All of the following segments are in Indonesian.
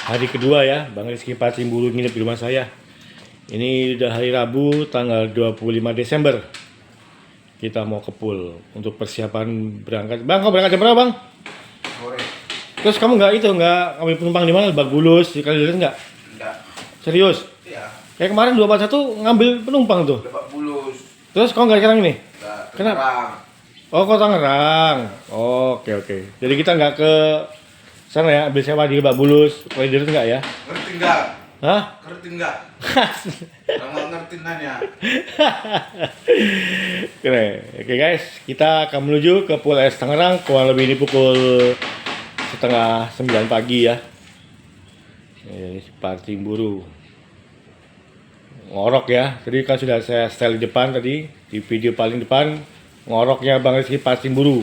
hari kedua ya, Bang Rizky Pasimburu nginep di rumah saya. Ini udah hari Rabu, tanggal 25 Desember. Kita mau ke pool untuk persiapan berangkat. Bang, kau berangkat jam berapa, Bang? Sore. Terus kamu nggak ambil penumpang di mana? Lebak Bulus, di Kalideres nggak? Enggak. Serius? Iya. Kayak kemarin 241 ngambil penumpang tuh. Lebak Bulus. Terus kau nggak sekarang ini? Enggak. Kenapa? Tangerang. Oh, kau Tangerang. Oke. Jadi kita nggak ke sana ya, ambil sewa di Lebak Bulus, Kalideres nggak ya? Ngerti enggak? Hah? Ngerti enggak? Kamu ngerti nanya. Oke guys, kita akan menuju ke Pool S Tangerang. Kurang lebih ini pukul setengah 9 pagi ya. Pasimburu ngorok ya. Tadi kan sudah saya setel di depan tadi, di video paling depan ngoroknya Bang Rizky Pasimburu.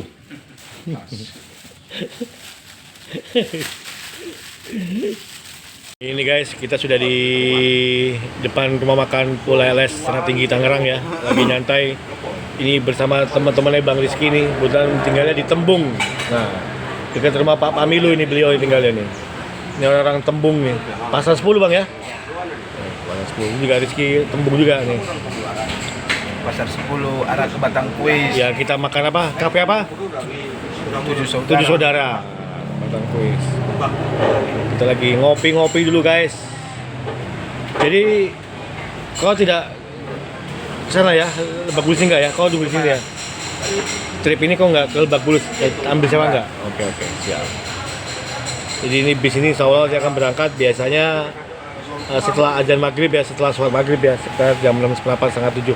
Ini guys, kita sudah di depan rumah makan Pool LS Tanah Tinggi Tangerang ya, lagi nyantai. Ini bersama teman-temannya Bang Rizky nih, kebetulan tinggalnya di Tembung. Nah, dekat rumah Pak Pamilu ini beliau tinggalnya nih. Ini orang-orang Tembung nih, Pasar 10 Bang ya? Pasar 10 ini juga Rizky Tembung juga nih. Pasar 10 arah ke Batang Kuis. Ya kita makan apa? Kafe apa? 7 saudara. Batang Kuis. Kita lagi ngopi-ngopi dulu guys. Jadi kau tidak kesana ya, Lebak Bulus enggak ya? Kau dulu di sini ya? Trip ini kau nggak ke Lebak Bulus? Ambil sewa nggak? Oke, siap. Jadi ini bis ini insya Allah saya akan berangkat biasanya setelah azan maghrib ya, setelah sholat maghrib ya, sekitar jam 6.30 setengah 7.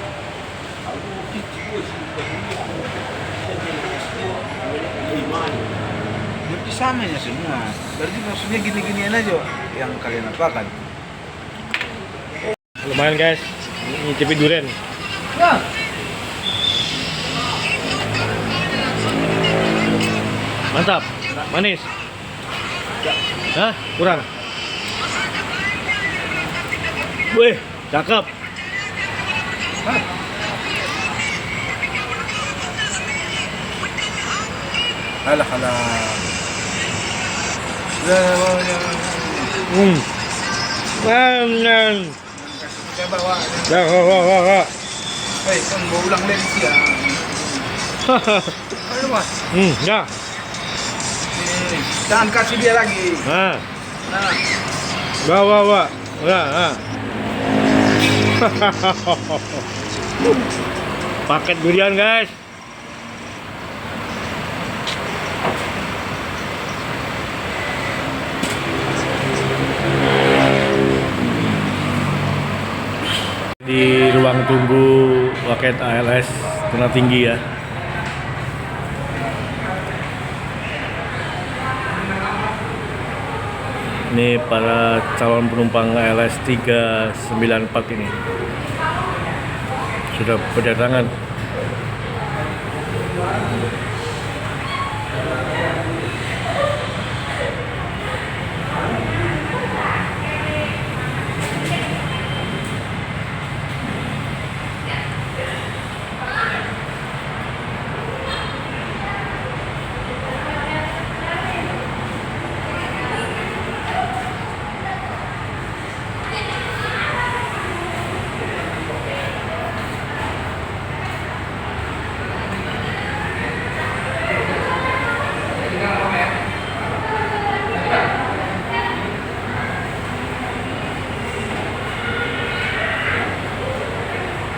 Berarti samanya semua. Berarti maksudnya gini-ginian aja yang kalian lakukan. Lumayan guys, nyicipin durian. Ya. Mantap, manis. Hah? Kurang? Wih, cakep. Alah. Saya bawa. Wah. Hei, kan mau ulang lagi ya. Ayo mas. Ya. Nih, jangan kasih dia lagi. Nah, Nah, wah. Ya. Paket durian guys. Di ruang tunggu loket ALS Tanah Tinggi ya. Ini para calon penumpang ALS 394 ini sudah berdatangan.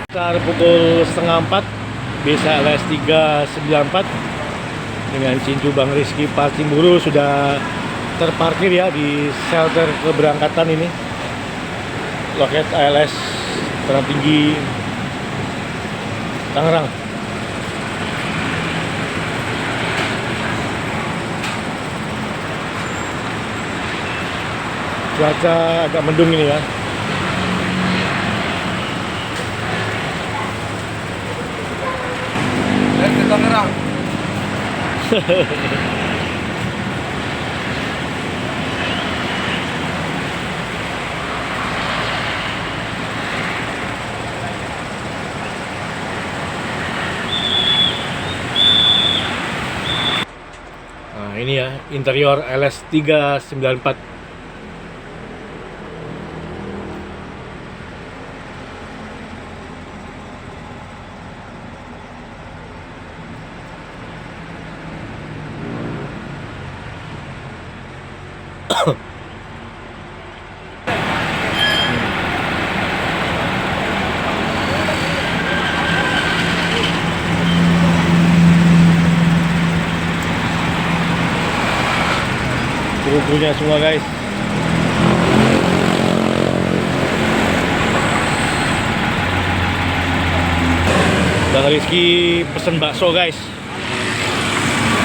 Sekitar pukul setengah 4 bisa LS 394 dengan cincu Bang Rizky Pasimburu sudah terparkir ya di shelter keberangkatan ini, loket ALS Tanah Tinggi Tangerang. Cuaca agak mendung ini ya. ke Tangerang. Nah ini ya interior LS 394 Kru-krunya semua guys. Bang Rizky pesen bakso guys.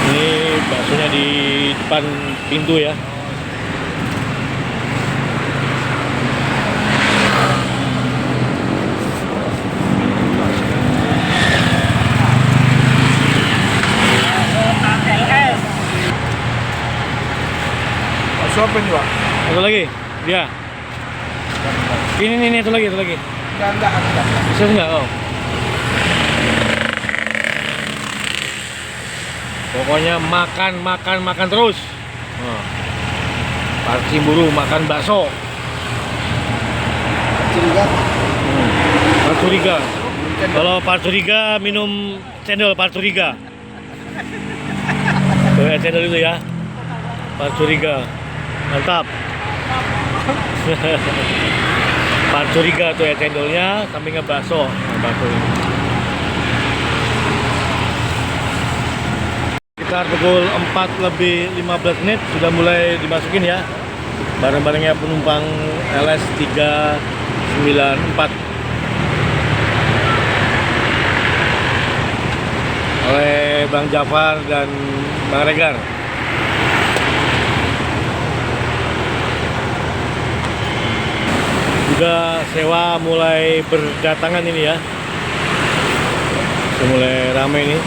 Ini baksonya di depan pintu ya. Bakso apa nih, Pak? Satu lagi, dia. Ini satu lagi. Enggak. Bisa enggak? Oh. Pokoknya makan terus. Pak Cimburu makan bakso. Pak Curiga. Kalau Pak Curiga minum cendol Pak Curiga. Tuh ya cendol itu ya. Pak Curiga. Mantap. Pak Curiga tuh ya cendolnya, sampingnya bakso. Nah, bakso ini. Sekitar pukul 4:15 sudah mulai dimasukin ya barang-barangnya penumpang LS 394 oleh Bang Jafar dan Bang Regar. Juga sewa mulai berdatangan ini ya, sudah mulai ramai ini.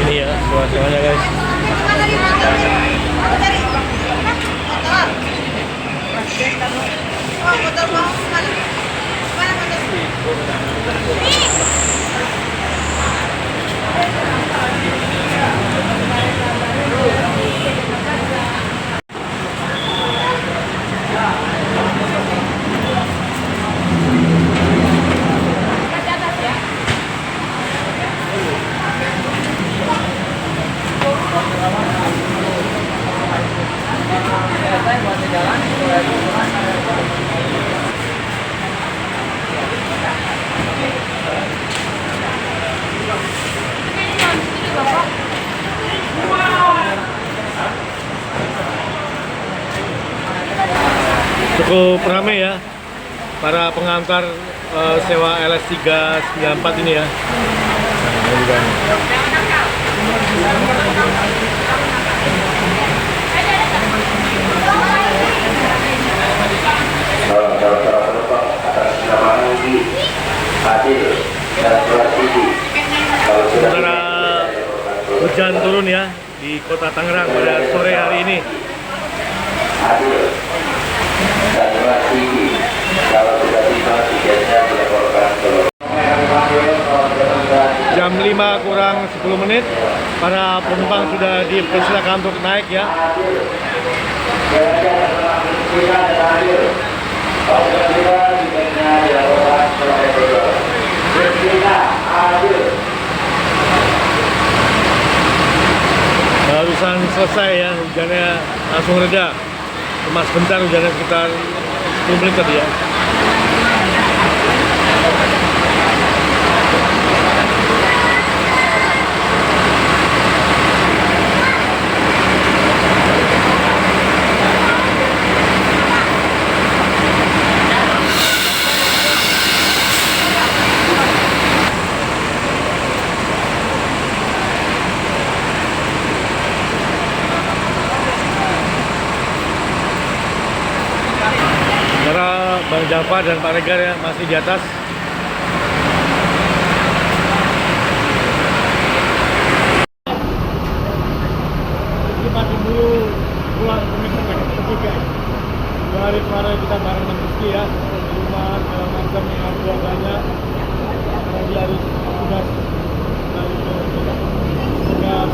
Ini ya suasananya guys. Cukup ramai ya para pengantar sewa LS 394 ini ya. Nah, ini juga. Sementara hujan turun ya di Kota Tangerang pada sore hari ini. Jam 5 kurang 10 menit, para penumpang sudah dipersilakan untuk naik ya. Barusan selesai ya, hujannya langsung reda. Cuma sebentar hujannya sekitar 10 menit tadi ya. Bang Jafar dan Pak Regar ya masih di atas. Ini masih dulu pulang ke ketiga. 2 hari kemarin kita bareng dengan Rizky ya di rumah segala macam dengan keluarganya. Dan dia harus tugas dari tugas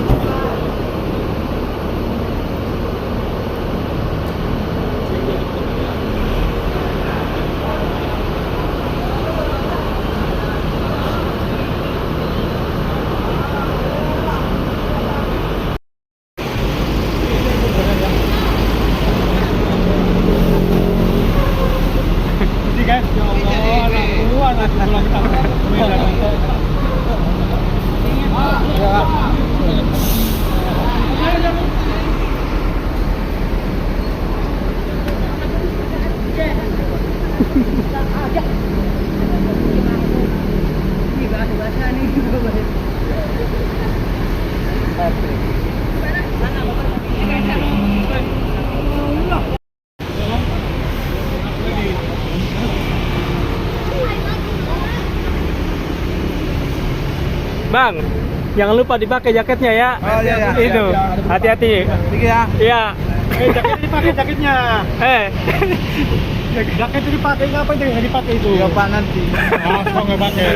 Bang, jangan lupa dipakai jaketnya ya. Oh iya, iya. Itu, hati-hati. Tinggi ya. Iya. Jaketnya dipakai jaketnya. Jaket itu dipakai ngapa itu nggak dipakai itu? Iya Pak nanti. Ah, kok nggak pakai?